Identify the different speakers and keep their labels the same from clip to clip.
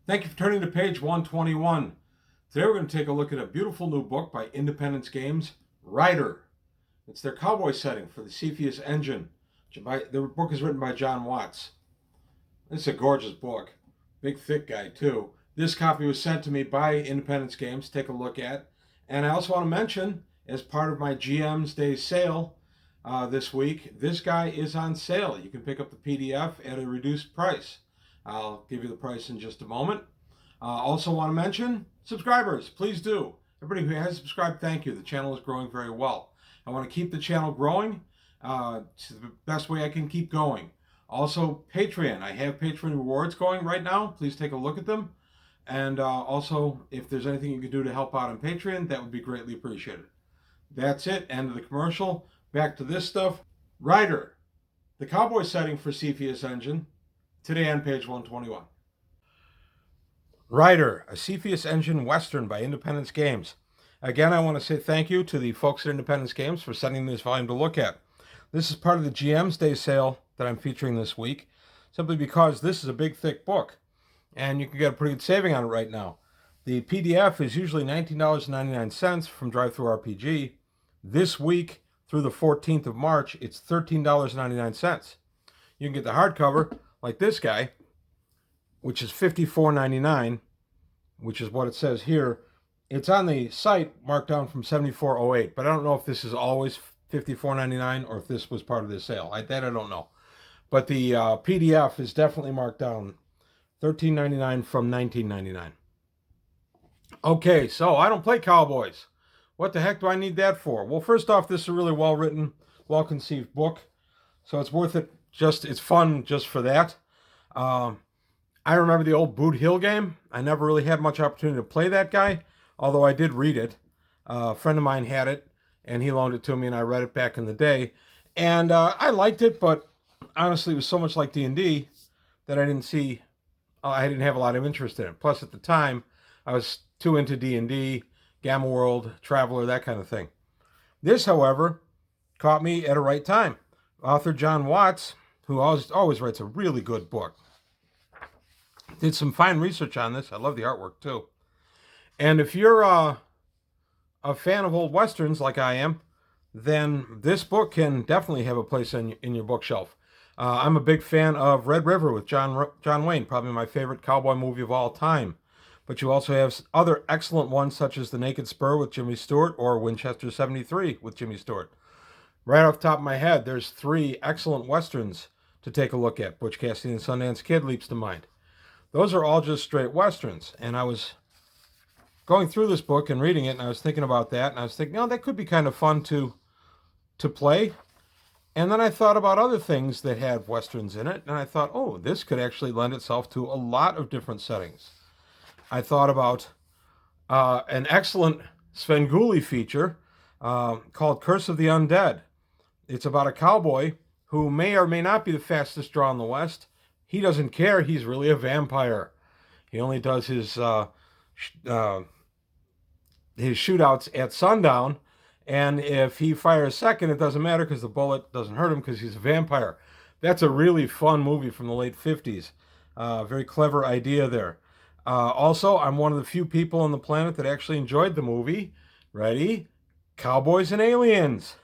Speaker 1: Thank you for turning to page 121. Today we're going to take a look at a beautiful new book by Independence Games, Rider. It's their cowboy setting for the Cepheus engine. The book is written by John Watts. This is a gorgeous book. Big, thick guy, too. This copy was sent to me by Independence Games to take a look at. And I also want to mention, as part of my GM's Day sale this week, this guy is on sale. You can pick up the PDF at a reduced price. I'll give you the price in just a moment. Also want to mention, subscribers, please do. Everybody who has subscribed, thank you. The channel is growing very well. I want to keep the channel growing. It's the best way I can keep going. Also, Patreon. I have Patreon rewards going right now. Please take a look at them. And also, if there's anything you can do to help out on Patreon, that would be greatly appreciated. That's it. End of the commercial. Back to this stuff. Rider, the cowboy setting for Cepheus engine. Today on page 121. Rider, a Cepheus engine Western by Independence Games. Again, I want to say thank you to the folks at Independence Games for sending this volume to look at. This is part of the GM's Day sale that I'm featuring this week, simply because this is a big, thick book, and you can get a pretty good saving on it right now. The PDF is usually $19.99 from DriveThruRPG. This week, through the 14th of March, it's $13.99. You can get the hardcover, like this guy, which is $54.99, which is what it says here. It's on the site marked down from $74.08, but I don't know if this is always $54.99 or if this was part of the sale. That I don't know. But the PDF is definitely marked down $13.99 from $19.99. Okay, so I don't play cowboys. What the heck do I need that for? Well, first off, this is a really well-written, well-conceived book, so it's worth it. It's fun just for that. I remember the old Boot Hill game. I never really had much opportunity to play that guy, although I did read it. A friend of mine had it, and he loaned it to me, and I read it back in the day. And I liked it, but honestly, it was so much like D&D that I didn't have a lot of interest in it. Plus, at the time, I was too into D&D, Gamma World, Traveler, that kind of thing. This, however, caught me at a right time. Author John Watts, who always writes a really good book, did some fine research on this. I love the artwork, too. And if you're a fan of old Westerns like I am, then this book can definitely have a place in your bookshelf. I'm a big fan of Red River with John Wayne, probably my favorite cowboy movie of all time. But you also have other excellent ones, such as The Naked Spur with Jimmy Stewart or Winchester 73 with Jimmy Stewart. Right off the top of my head, there's 3 excellent Westerns to take a look at. Butch Cassidy and Sundance Kid leaps to mind. Those are all just straight Westerns. And I was going through this book and reading it, and I was thinking about that, and I was thinking, that could be kind of fun to play. And then I thought about other things that had Westerns in it, and I thought, this could actually lend itself to a lot of different settings. I thought about an excellent Svengoolie feature called Curse of the Undead. It's about a cowboy who may or may not be the fastest draw in the West. He doesn't care. He's really a vampire. He only does his shootouts at sundown, and if he fires second, it doesn't matter because the bullet doesn't hurt him because he's a vampire. That's a really fun movie from the late 50s. Very clever idea there. Also, I'm one of the few people on the planet that actually enjoyed the movie. Ready? Cowboys and Aliens.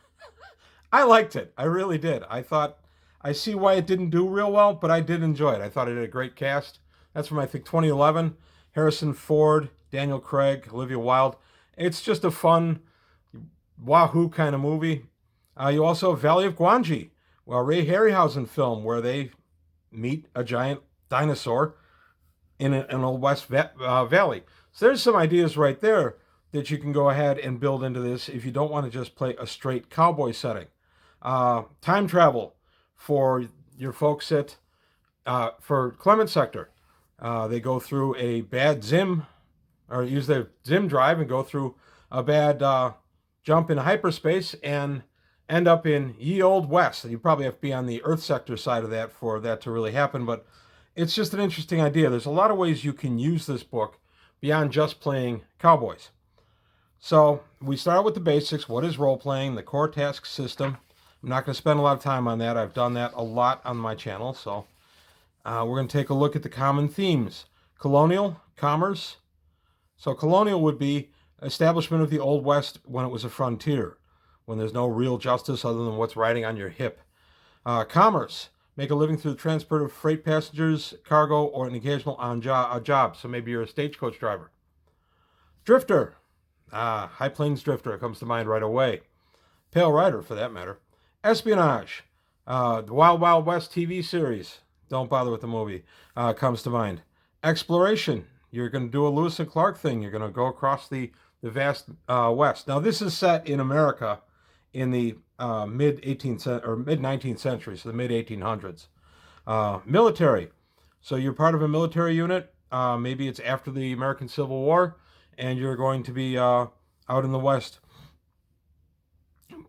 Speaker 1: I liked it. I really did. I see why it didn't do real well, but I did enjoy it. I thought it had a great cast. That's from, I think, 2011. Harrison Ford, Daniel Craig, Olivia Wilde. It's just a fun, wahoo kind of movie. You also have Valley of Gwangi, a Ray Harryhausen film where they meet a giant dinosaur in an Old West Valley. So there's some ideas right there that you can go ahead and build into this if you don't want to just play a straight cowboy setting. Time travel for your folks for Clement Sector. They go through a bad Zim, or use their Zim drive and go through a bad jump in hyperspace and end up in ye old West. You probably have to be on the Earth Sector side of that for that to really happen, but it's just an interesting idea. There's a lot of ways you can use this book beyond just playing cowboys. So we start with the basics. What is role-playing? The core task system. I'm not going to spend a lot of time on that. I've done that a lot on my channel. So we're going to take a look at the common themes. Colonial, commerce. So colonial would be establishment of the Old West when it was a frontier, when there's no real justice other than what's riding on your hip. Commerce, make a living through the transport of freight passengers, cargo, or an occasional job. So maybe you're a stagecoach driver. Drifter, High Plains Drifter comes to mind right away. Pale Rider, for that matter. Espionage, the Wild Wild West TV series. Don't bother with the movie. Comes to mind. Exploration, you're going to do a Lewis and Clark thing. You're going to go across the vast West. Now, this is set in America in the mid 19th century, so the mid 1800s. Military, so you're part of a military unit. Maybe it's after the American Civil War, and you're going to be out in the West.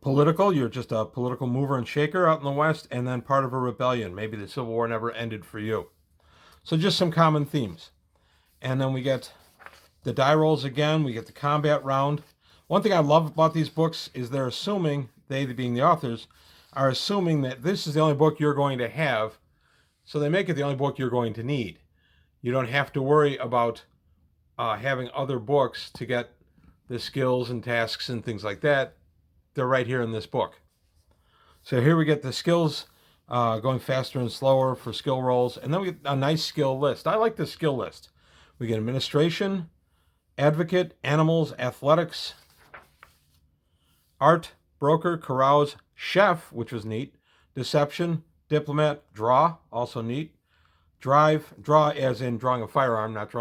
Speaker 1: Political, you're just a political mover and shaker out in the West, and then part of a rebellion. Maybe the Civil War never ended for you. So just some common themes. And then we get the die rolls again. We get the combat round. One thing I love about these books is they're assuming, they being the authors, are assuming that this is the only book you're going to have. So they make it the only book you're going to need. You don't have to worry about having other books to get the skills and tasks and things like that. They're right here in this book. So here we get the skills going faster and slower for skill rolls. And then we get a nice skill list. I like the skill list. We get administration, advocate, animals, athletics, art, broker, carouse, chef, which was neat, deception, diplomat, draw, also neat, drive, draw as in drawing a firearm, not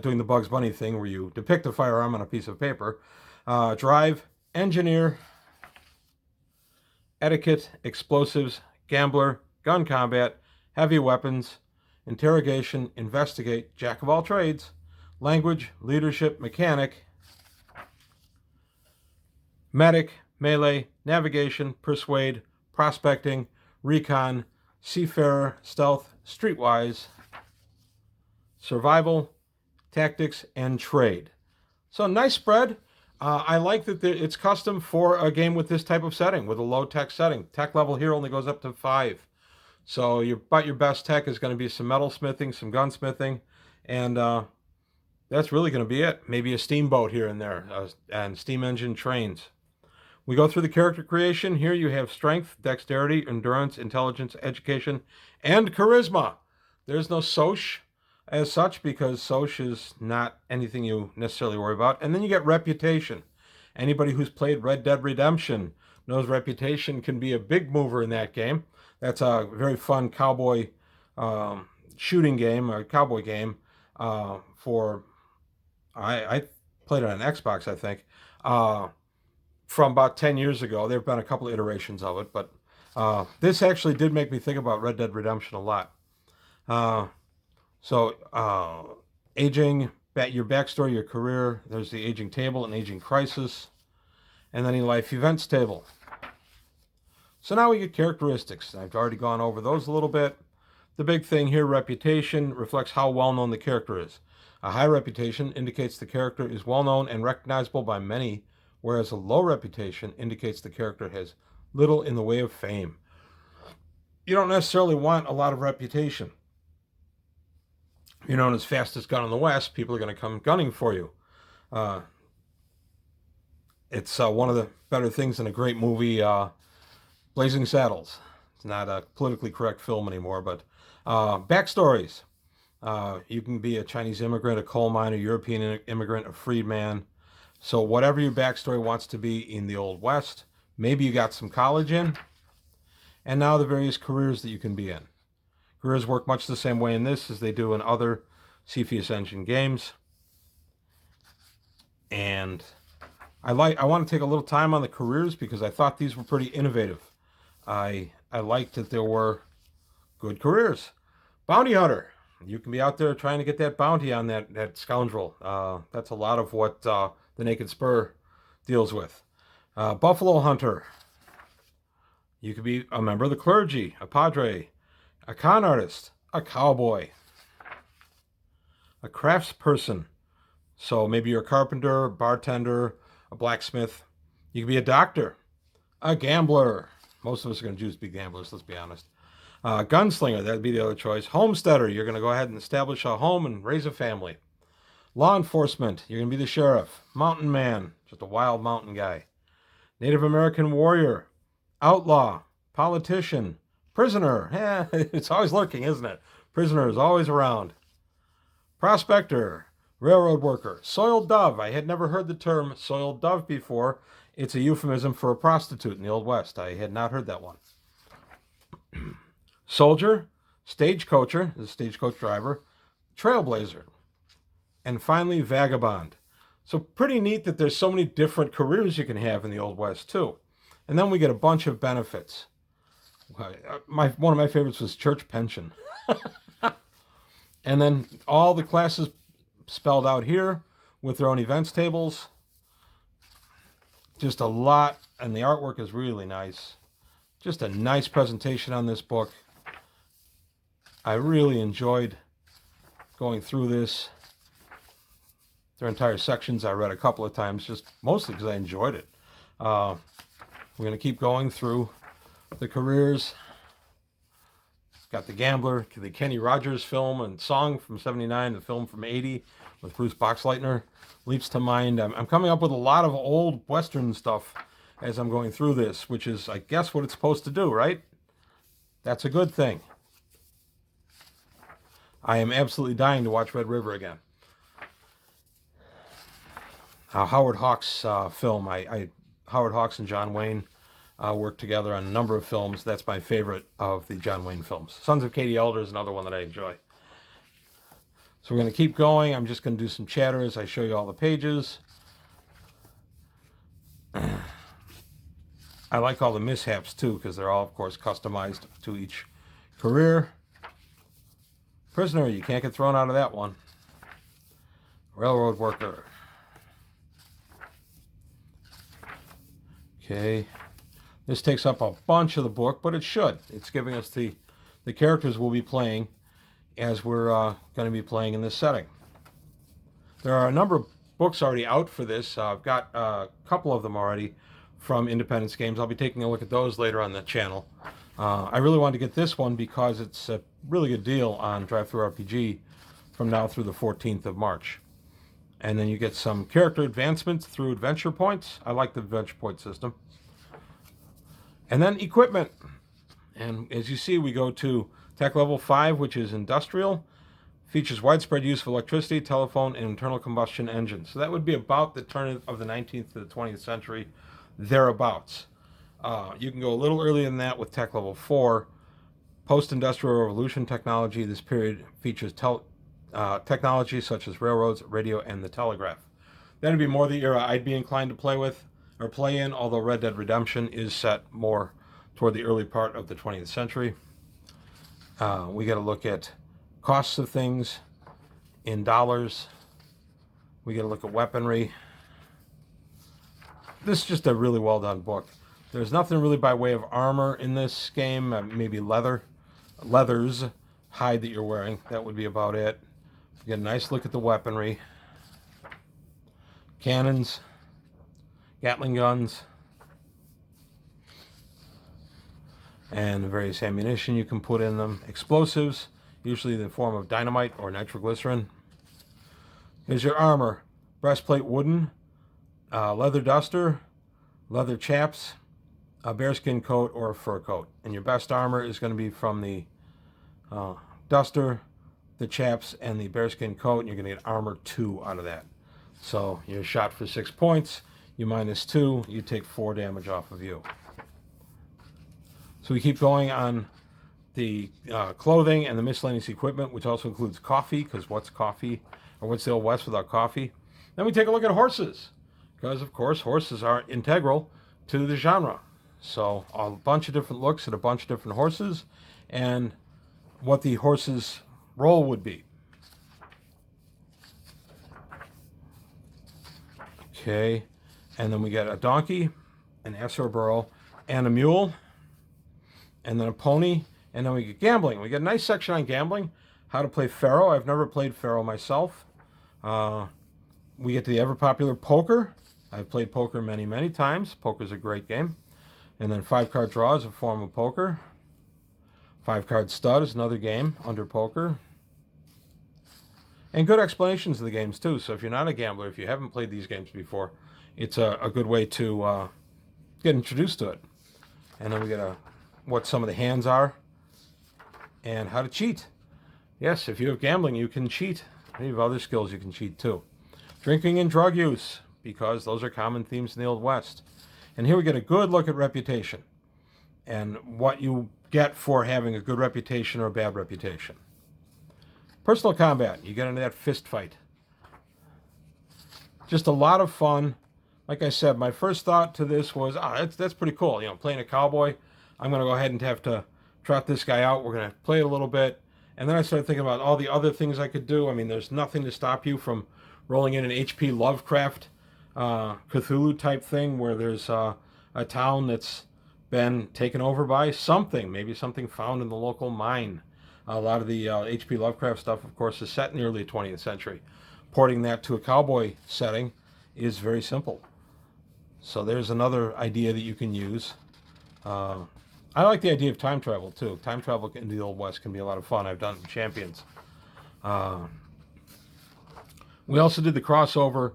Speaker 1: doing the Bugs Bunny thing where you depict a firearm on a piece of paper, drive, engineer, etiquette, explosives, gambler, gun combat, heavy weapons, interrogation, investigate, jack of all trades, language, leadership, mechanic, medic, melee, navigation, persuade, prospecting, recon, seafarer, stealth, streetwise, survival, tactics, and trade. So nice spread. I like that it's custom for a game with this type of setting, with a low tech setting. Tech level here only goes up to 5. So your best tech is going to be some metalsmithing, some gunsmithing, and that's really going to be it. Maybe a steamboat here and there, and steam engine trains. We go through the character creation. Here you have strength, dexterity, endurance, intelligence, education, and charisma. There's no Soch as such, because Soch is not anything you necessarily worry about. And then you get reputation. Anybody who's played Red Dead Redemption knows reputation can be a big mover in that game. That's a very fun cowboy shooting game, or cowboy game. I played it on Xbox, I think, from about 10 years ago. There have been a couple of iterations of it, but this actually did make me think about Red Dead Redemption a lot. Aging, your backstory, your career. There's the aging table and aging crisis, and then a life events table. So now we get characteristics. I've already gone over those a little bit. The big thing here, reputation, reflects how well known the character is. A high reputation indicates the character is well known and recognizable by many, whereas a low reputation indicates the character has little in the way of fame. You don't necessarily want a lot of reputation. You're known as fastest gun in the West, people are going to come gunning for you. It's one of the better things in a great movie, Blazing Saddles. It's not a politically correct film anymore, but backstories. You can be a Chinese immigrant, a coal miner, European immigrant, a freedman. So whatever your backstory wants to be in the Old West, maybe you got some college in, and now the various careers that you can be in. Careers work much the same way in this as they do in other Cepheus Engine games. And I want to take a little time on the careers because I thought these were pretty innovative. I liked that there were good careers. Bounty hunter. You can be out there trying to get that bounty on that scoundrel. That's a lot of what the Naked Spur deals with. Buffalo hunter. You could be a member of the clergy, a padre, a con artist, a cowboy, a craftsperson. So maybe you're a carpenter, a bartender, a blacksmith. You could be a doctor, a gambler, Most of us are going to choose to be gamblers, let's be honest. Gunslinger, that'd be the other choice. Homesteader, you're going to go ahead and establish a home and raise a family. Law enforcement, you're going to be the sheriff. Mountain man, just a wild mountain guy. Native American warrior. Outlaw. Politician. Prisoner. It's always lurking, isn't it? Prisoner is always around. Prospector. Railroad worker. Soiled dove. I had never heard the term soiled dove before. It's a euphemism for a prostitute in the Old West. I had not heard that one. Soldier. Stagecoacher. The stagecoach driver. Trailblazer. And finally, vagabond. So pretty neat that there's so many different careers you can have in the Old West, too. And then we get a bunch of benefits. One of my favorites was church pension. And then all the classes spelled out here with their own events tables. Just a lot, and the artwork is really nice. Just a nice presentation on this book. I really enjoyed going through this. Their entire sections I read a couple of times, just mostly because I enjoyed it. We're going to keep going through the careers. Got The Gambler, the Kenny Rogers film and song from 79, the film from 80 with Bruce Boxleitner leaps to mind. I'm coming up with a lot of old Western stuff as I'm going through this, which is, I guess, what it's supposed to do, right? That's a good thing. I am absolutely dying to watch Red River again. Howard Hawks film. Howard Hawks and John Wayne worked together on a number of films. That's my favorite of the John Wayne films. Sons of Katie Elder is another one that I enjoy. So we're going to keep going. I'm just going to do some chatter as I show you all the pages. I like all the mishaps too, because they're all, of course, customized to each career. Prisoner, you can't get thrown out of that one. Railroad worker. Okay, this takes up a bunch of the book, but it should. It's giving us the characters we'll be playing as we're going to be playing in this setting. There are a number of books already out for this. I've got a couple of them already from Independence Games. I'll be taking a look at those later on the channel. I really wanted to get this one because it's a really good deal on DriveThruRPG from now through the 14th of March. And then you get some character advancements through adventure points. I like the adventure point system. And then equipment. And as you see, we go to Tech Level 5, which is industrial. Features widespread use of electricity, telephone, and internal combustion engines. So that would be about the turn of the 19th to the 20th century, thereabouts. You can go a little earlier than that with Tech Level 4. Post-industrial revolution technology. This period features technology such as railroads, radio, and the telegraph. That'd be more the era I'd be inclined to play with or play in, although Red Dead Redemption is set more toward the early part of the 20th century. We got to look at costs of things in dollars. We got to look at weaponry. This is just a really well done book. There's nothing really by way of armor in this game. Maybe leathers, hide that you're wearing. That would be about it. You get a nice look at the weaponry. Cannons, Gatling guns, and the various ammunition you can put in them. Explosives, usually in the form of dynamite or nitroglycerin. Here's your armor. Breastplate wooden, leather duster, leather chaps, a bearskin coat or a fur coat. And your best armor is going to be from the duster, the chaps, and the bearskin coat, and you're going to get armor 2 out of that. So you're shot for 6 points, you minus 2, you take 4 damage off of you. So we keep going on the clothing and the miscellaneous equipment, which also includes coffee, because what's coffee, or what's the Old West without coffee? Then we take a look at horses, because of course horses are integral to the genre. So a bunch of different looks at a bunch of different horses, and what the horse's role would be. Okay, and then we get a donkey, an ass or a burro, and a mule, and then a pony, and then we get gambling. We get a nice section on gambling, how to play Faro. I've never played Faro myself. We get to the ever popular poker. I've played poker many, many times. Poker's a great game. And then 5-card draw is a form of poker. 5-card stud is another game under poker. And good explanations of the games too. So if you're not a gambler, if you haven't played these games before, it's a good way to get introduced to it. And then we get what some of the hands are and how to cheat. Yes, if you have gambling, you can cheat. If you have other skills, you can cheat too. Drinking and drug use, because those are common themes in the Old West. And here we get a good look at reputation and what you get for having a good reputation or a bad reputation. Personal combat, you get into that fist fight. Just a lot of fun. Like I said, my first thought to this was, that's pretty cool. You know, playing a cowboy, I'm going to go ahead and have to trot this guy out. We're going to play it a little bit. And then I started thinking about all the other things I could do. I mean, there's nothing to stop you from rolling in an H.P. Lovecraft Cthulhu type thing where there's a town that's been taken over by something, maybe something found in the local mine. A lot of the H.P. Lovecraft stuff, of course, is set in the early 20th century. Porting that to a cowboy setting is very simple. So there's another idea that you can use. I like the idea of time travel, too. Time travel into the Old West can be a lot of fun. I've done it in Champions. We also did the crossover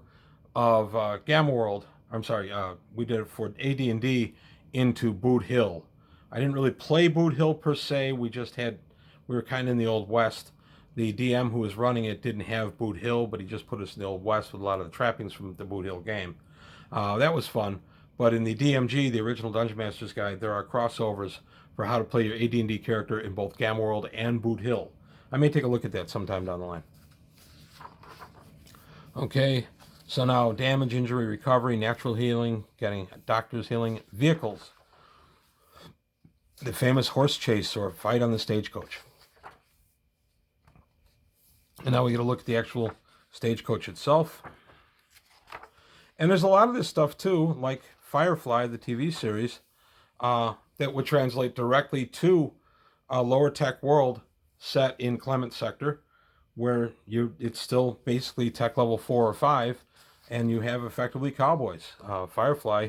Speaker 1: of Gamma World. I'm sorry, we did it for AD&D into Boot Hill. I didn't really play Boot Hill per se. We were kind of in the Old West. The DM who was running it didn't have Boot Hill, but he just put us in the Old West with a lot of the trappings from the Boot Hill game. That was fun. But in the DMG, the original Dungeon Master's Guide, there are crossovers for how to play your AD&D character in both Gamma World and Boot Hill. I may take a look at that sometime down the line. Okay, so now damage, injury, recovery, natural healing, getting doctor's healing, vehicles. The famous horse chase or fight on the stagecoach. And now we get a look at the actual stagecoach itself. And there's a lot of this stuff too, like Firefly, the TV series, that would translate directly to a lower tech world set in Clement Sector, where it's still basically tech level 4 or 5, and you have effectively cowboys. Firefly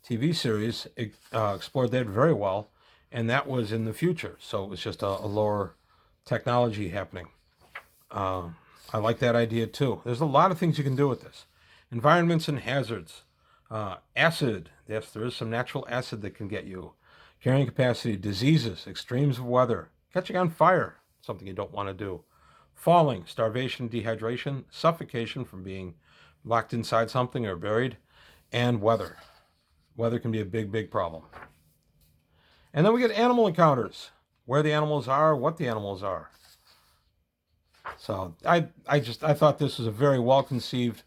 Speaker 1: TV series explored that very well, and that was in the future, so it was just a lower technology happening. I like that idea too. There's a lot of things you can do with this. Environments and hazards. Acid. Yes, there is some natural acid that can get you. Carrying capacity. Diseases. Extremes of weather. Catching on fire. Something you don't want to do. Falling. Starvation, dehydration. Suffocation from being locked inside something or buried. And weather. Weather can be a big, big problem. And then we get animal encounters. Where the animals are, what the animals are. So I thought this was a very well-conceived,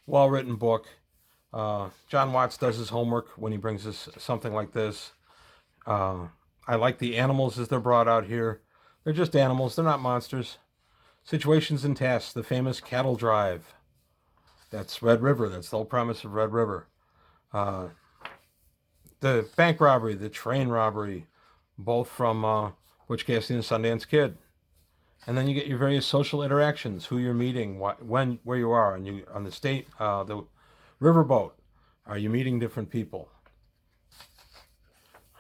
Speaker 1: well-written book. John Watts does his homework when he brings us something like this. I like the animals as they're brought out here. They're just animals. They're not monsters. Situations and tasks. The famous cattle drive. That's Red River. That's the whole premise of Red River. The bank robbery, the train robbery, both from Butch Cassidy and Sundance Kid. And then you get your various social interactions, who you're meeting, when, where you are, and on the the riverboat. Are you meeting different people?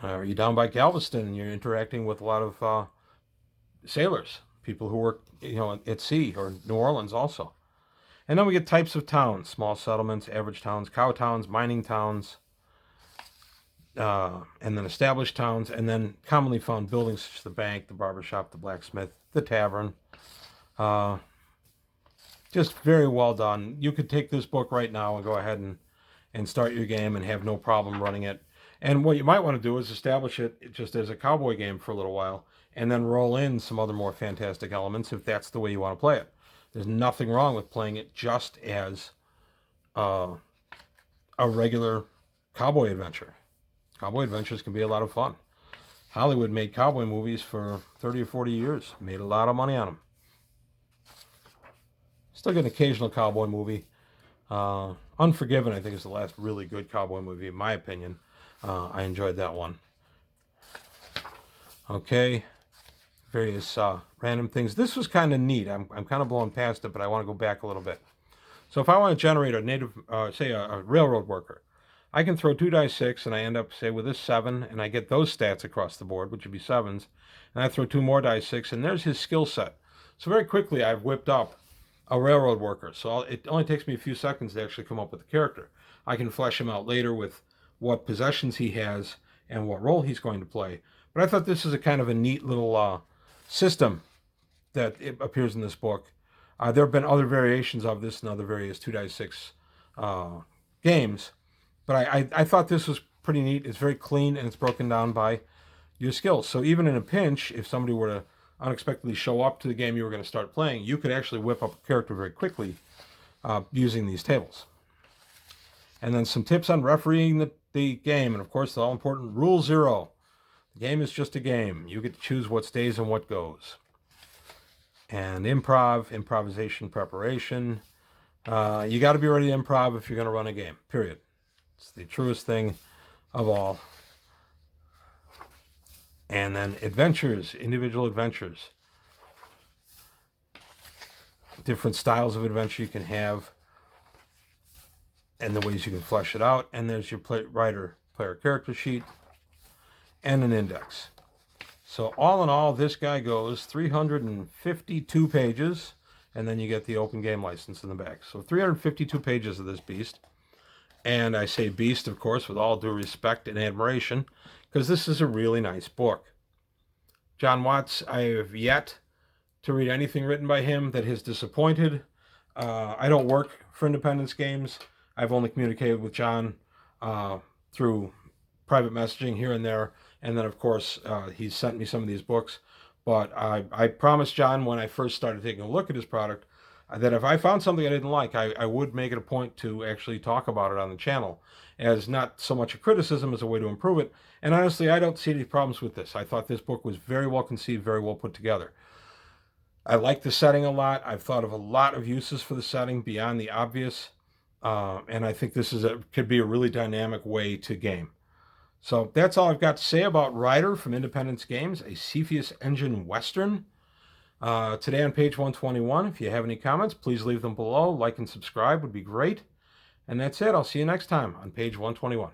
Speaker 1: Are you down by Galveston and you're interacting with a lot of sailors, people who work, at sea, or New Orleans also. And then we get types of towns: small settlements, average towns, cow towns, mining towns, and then established towns, and then commonly found buildings such as the bank, the barbershop, the blacksmith, the tavern. Just very well done. You could take this book right now and go ahead and start your game and have no problem running it. And what you might want to do is establish it just as a cowboy game for a little while, and then roll in some other more fantastic elements if that's the way you want to play it. There's nothing wrong with playing it just as a regular cowboy adventure. Cowboy adventures can be a lot of fun. Hollywood made cowboy movies for 30 or 40 years. Made a lot of money on them. Still get an occasional cowboy movie. Unforgiven, I think, is the last really good cowboy movie, in my opinion. I enjoyed that one. Okay. Various random things. This was kind of neat. I'm kind of blowing past it, but I want to go back a little bit. So if I want to generate a native, say a railroad worker, I can throw 2 die 6 and I end up, say, with this 7, and I get those stats across the board, which would be 7s. And I throw 2 more die 6, and there's his skill set. So very quickly, I've whipped up a railroad worker. So it only takes me a few seconds to actually come up with the character. I can flesh him out later with what possessions he has and what role he's going to play. But I thought this is a kind of a neat little system that appears in this book. There have been other variations of this in other various 2 die 6 games, but I thought this was pretty neat. It's very clean, and it's broken down by your skills. So even in a pinch, if somebody were to unexpectedly show up to the game you were going to start playing, you could actually whip up a character very quickly using these tables. And then some tips on refereeing the game, and of course the all-important Rule 0. The game is just a game. You get to choose what stays and what goes. And improvisation, preparation. You got to be ready to improv if you're going to run a game, period. It's the truest thing of all. And then adventures, individual adventures. Different styles of adventure you can have, and the ways you can flesh it out. And there's your player character sheet and an index. So all in all, this guy goes 352 pages, and then you get the open game license in the back. So 352 pages of this beast. And I say beast, of course, with all due respect and admiration, because this is a really nice book. John Watts, I have yet to read anything written by him that has disappointed. I don't work for Independence Games. I've only communicated with John through private messaging here and there. And then, of course, he's sent me some of these books. But I promised John when I first started taking a look at his product that if I found something I didn't like, I would make it a point to actually talk about it on the channel, as not so much a criticism as a way to improve it. And honestly, I don't see any problems with this. I thought this book was very well conceived, very well put together. I like the setting a lot. I've thought of a lot of uses for the setting beyond the obvious. And I think this could be a really dynamic way to game. So that's all I've got to say about Rider from Independence Games, a Cepheus Engine Western. Today on page 121. If you have any comments, please leave them below. Like and subscribe would be great. And that's it. I'll see you next time on page 121.